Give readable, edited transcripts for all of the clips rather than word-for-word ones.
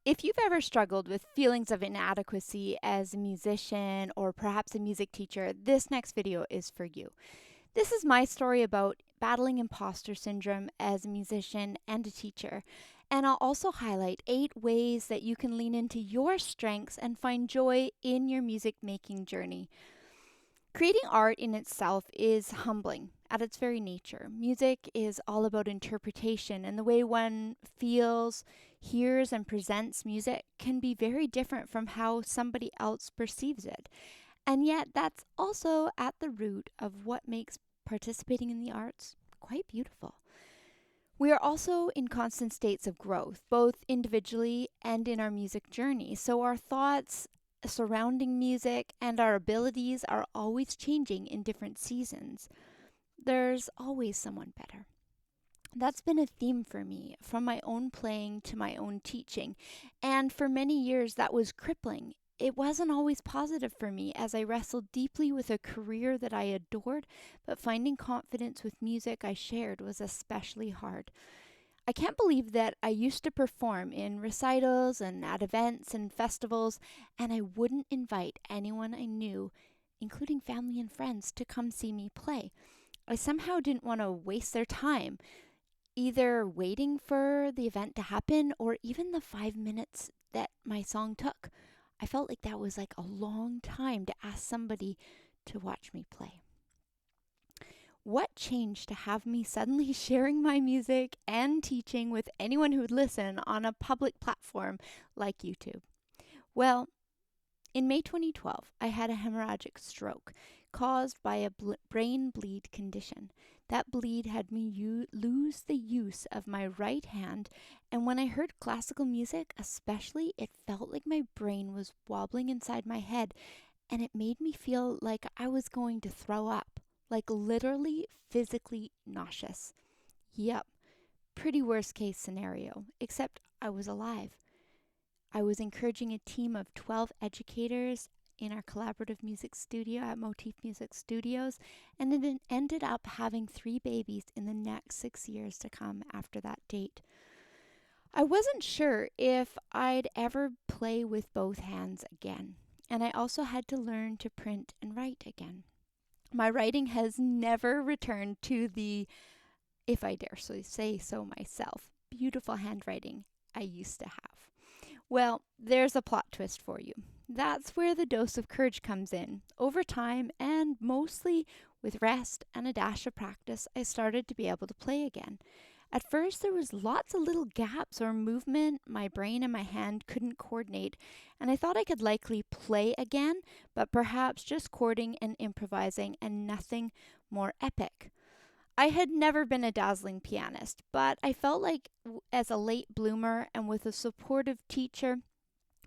If you've ever struggled with feelings of inadequacy as a musician or perhaps a music teacher, this next video is for you. This is my story about battling imposter syndrome as a musician and a teacher. And I'll also highlight 8 ways that you can lean into your strengths and find joy in your music making journey. Creating art in itself is humbling at its very nature. Music is all about interpretation, and the way one feels, hears, and presents music can be very different from how somebody else perceives it. And yet, that's also at the root of what makes participating in the arts quite beautiful. We are also in constant states of growth, both individually and in our music journey. So our thoughts surrounding music and our abilities are always changing in different seasons. There's always someone better. That's been a theme for me, from my own playing to my own teaching. And for many years, that was crippling. It wasn't always positive for me as I wrestled deeply with a career that I adored, but finding confidence with music I shared was especially hard. I can't believe that I used to perform in recitals and at events and festivals, and I wouldn't invite anyone I knew, including family and friends, to come see me play. I somehow didn't want to waste their time, either waiting for the event to happen or even the 5 minutes that my song took. I felt like that was like a long time to ask somebody to watch me play. What changed to have me suddenly sharing my music and teaching with anyone who would listen on a public platform like YouTube? Well, in May 2012, I had a hemorrhagic stroke caused by a brain bleed condition. That bleed had me lose the use of my right hand, and when I heard classical music, especially, it felt like my brain was wobbling inside my head, and it made me feel like I was going to throw up, like literally physically nauseous. Yep, pretty worst case scenario, except I was alive. I was encouraging a team of 12 educators in our collaborative music studio at Motif Music Studios, and it ended up having 3 babies in the next 6 years to come after that date. I wasn't sure if I'd ever play with both hands again, and I also had to learn to print and write again. My writing has never returned to the, if I dare say so myself, beautiful handwriting I used to have. Well, there's a plot twist for you. That's where the dose of courage comes in. Over time, and mostly with rest and a dash of practice, I started to be able to play again. At first, there was lots of little gaps or movement my brain and my hand couldn't coordinate, and I thought I could likely play again, but perhaps just chording and improvising and nothing more epic. I had never been a dazzling pianist, but I felt like as a late bloomer and with a supportive teacher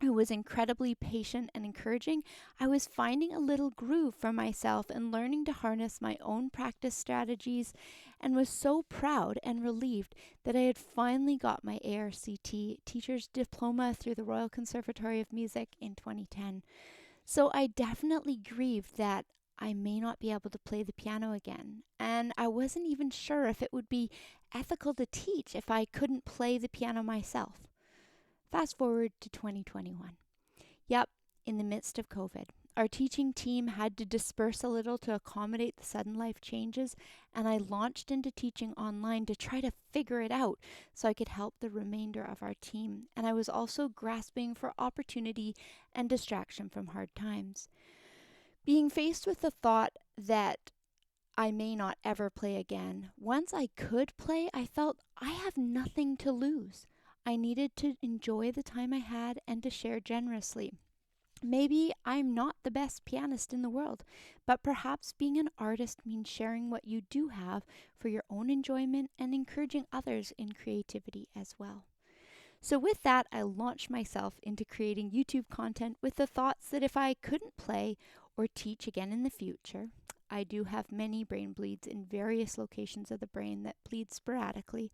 who was incredibly patient and encouraging, I was finding a little groove for myself and learning to harness my own practice strategies, and was so proud and relieved that I had finally got my ARCT teacher's diploma through the Royal Conservatory of Music in 2010. So I definitely grieved that I may not be able to play the piano again. And I wasn't even sure if it would be ethical to teach if I couldn't play the piano myself. Fast forward to 2021. Yep, in the midst of COVID. Our teaching team had to disperse a little to accommodate the sudden life changes, and I launched into teaching online to try to figure it out so I could help the remainder of our team. And I was also grasping for opportunity and distraction from hard times. Being faced with the thought that I may not ever play again, once I could play, I felt I have nothing to lose. I needed to enjoy the time I had and to share generously. Maybe I'm not the best pianist in the world, but perhaps being an artist means sharing what you do have for your own enjoyment and encouraging others in creativity as well. So, with that, I launched myself into creating YouTube content with the thoughts that if I couldn't play or teach again in the future, I do have many brain bleeds in various locations of the brain that bleed sporadically.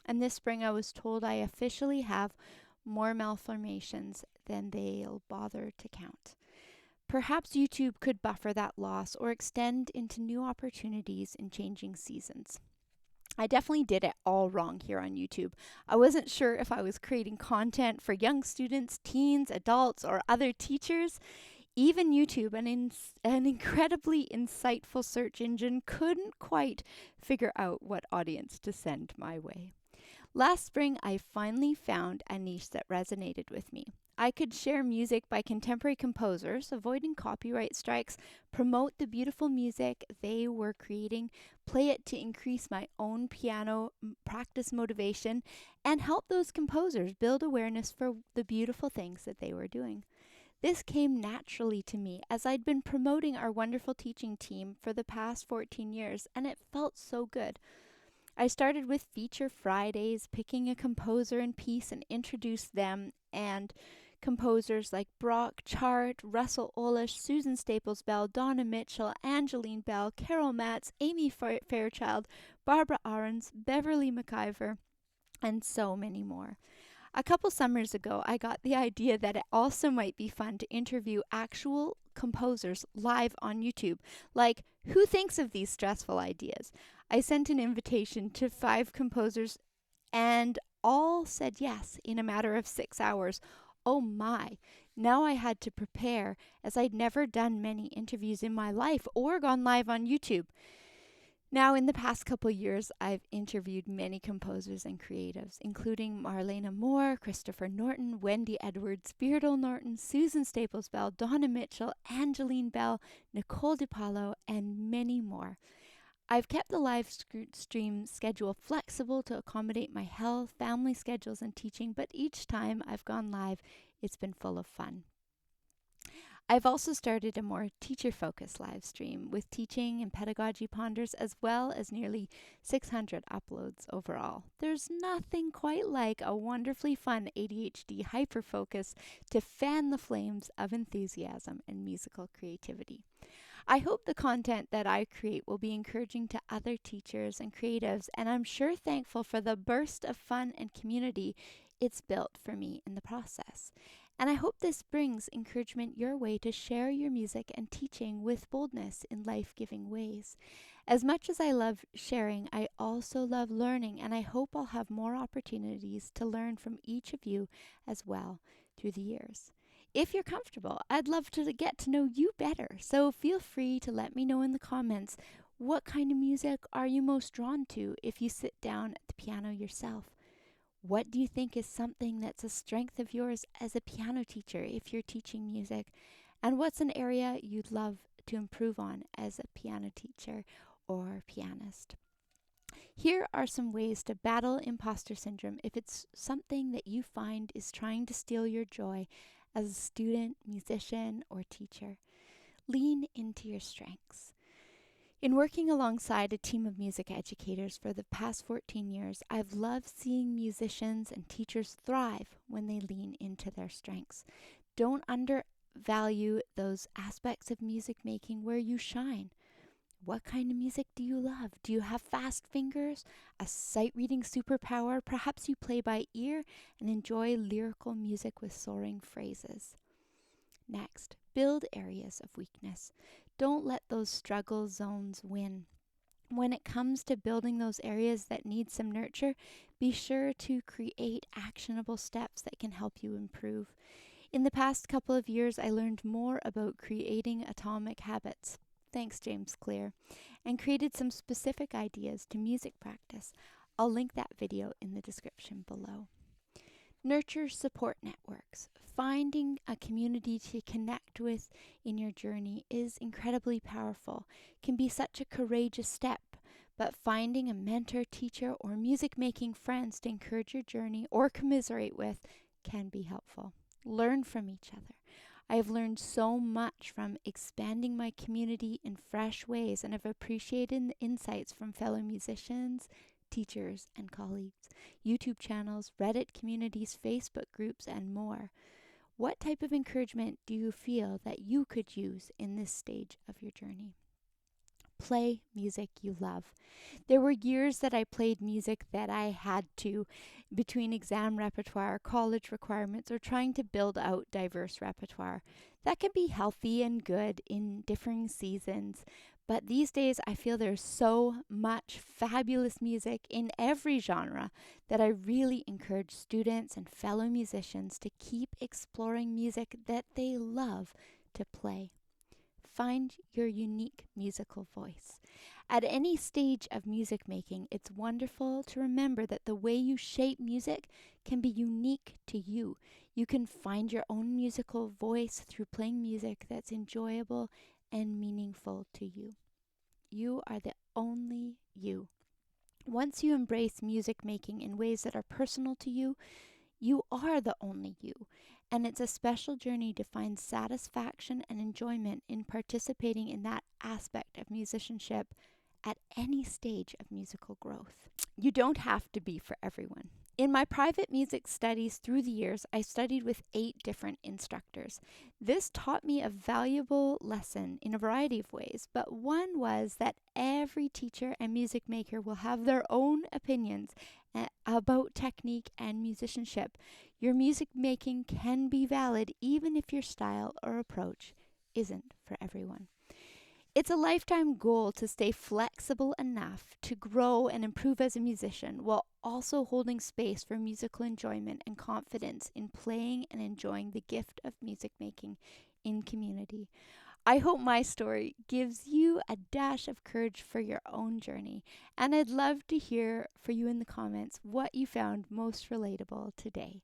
And this spring, I was told I officially have more malformations than they'll bother to count. Perhaps YouTube could buffer that loss or extend into new opportunities in changing seasons. I definitely did it all wrong here on YouTube. I wasn't sure if I was creating content for young students, teens, adults, or other teachers. Even YouTube, an incredibly insightful search engine, couldn't quite figure out what audience to send my way. Last spring, I finally found a niche that resonated with me. I could share music by contemporary composers, avoiding copyright strikes, promote the beautiful music they were creating, play it to increase my own piano practice motivation, and help those composers build awareness for the beautiful things that they were doing. This came naturally to me as I'd been promoting our wonderful teaching team for the past 14 years, and it felt so good. I started with Feature Fridays, picking a composer and piece and introduced them, and composers like Brock Chart, Russell Olish, Susan Staples Bell, Donna Mitchell, Angeline Bell, Carol Matz, Amy Fairchild, Barbara Ahrens, Beverly McIver, and so many more. A couple summers ago, I got the idea that it also might be fun to interview actual composers live on YouTube. Like, who thinks of these stressful ideas? I sent an invitation to 5 composers and all said yes in a matter of 6 hours. Oh my. Now I had to prepare as I'd never done many interviews in my life or gone live on YouTube. Now, in the past couple years, I've interviewed many composers and creatives, including Marlena Moore, Christopher Norton, Wendy Edwards, Beardle Norton, Susan Staples Bell, Donna Mitchell, Angeline Bell, Nicole DiPaolo, and many more. I've kept the live stream schedule flexible to accommodate my health, family schedules, and teaching, but each time I've gone live, it's been full of fun. I've also started a more teacher-focused live stream with teaching and pedagogy ponders, as well as nearly 600 uploads overall. There's nothing quite like a wonderfully fun ADHD hyper-focus to fan the flames of enthusiasm and musical creativity. I hope the content that I create will be encouraging to other teachers and creatives, and I'm sure thankful for the burst of fun and community it's built for me in the process. And I hope this brings encouragement your way to share your music and teaching with boldness in life-giving ways. As much as I love sharing, I also love learning, and I hope I'll have more opportunities to learn from each of you as well through the years. If you're comfortable, I'd love to get to know you better, so feel free to let me know in the comments what kind of music are you most drawn to if you sit down at the piano yourself. What do you think is something that's a strength of yours as a piano teacher if you're teaching music? And what's an area you'd love to improve on as a piano teacher or pianist? Here are some ways to battle imposter syndrome if it's something that you find is trying to steal your joy as a student, musician, or teacher. Lean into your strengths. In working alongside a team of music educators for the past 14 years, I've loved seeing musicians and teachers thrive when they lean into their strengths. Don't undervalue those aspects of music making where you shine. What kind of music do you love? Do you have fast fingers, a sight-reading superpower? Perhaps you play by ear and enjoy lyrical music with soaring phrases. Next, build areas of weakness. Don't let those struggle zones win. When it comes to building those areas that need some nurture, be sure to create actionable steps that can help you improve. In the past couple of years, I learned more about creating atomic habits, thanks James Clear, and created some specific ideas to music practice. I'll link that video in the description below. Nurture support networks. Finding a community to connect with in your journey is incredibly powerful. It can be such a courageous step, but finding a mentor, teacher, or music-making friends to encourage your journey or commiserate with can be helpful. Learn from each other. I have learned so much from expanding my community in fresh ways and have appreciated the insights from fellow musicians, teachers, and colleagues, YouTube channels, Reddit communities, Facebook groups, and more. What type of encouragement do you feel that you could use in this stage of your journey? Play music you love. There were years that I played music that I had to, between exam repertoire, college requirements, or trying to build out diverse repertoire. That can be healthy and good in differing seasons, But these days, I feel there's so much fabulous music in every genre that I really encourage students and fellow musicians to keep exploring music that they love to play. Find your unique musical voice. At any stage of music making, it's wonderful to remember that the way you shape music can be unique to you. You can find your own musical voice through playing music that's enjoyable and meaningful to you. You are the only you. Once you embrace music making in ways that are personal to you, you are the only you. And it's a special journey to find satisfaction and enjoyment in participating in that aspect of musicianship at any stage of musical growth. You don't have to be for everyone. In my private music studies through the years, I studied with 8 different instructors. This taught me a valuable lesson in a variety of ways, but one was that every teacher and music maker will have their own opinions about technique and musicianship. Your music making can be valid even if your style or approach isn't for everyone. It's a lifetime goal to stay flexible enough to grow and improve as a musician while also holding space for musical enjoyment and confidence in playing and enjoying the gift of music making in community. I hope my story gives you a dash of courage for your own journey, and I'd love to hear for you in the comments what you found most relatable today.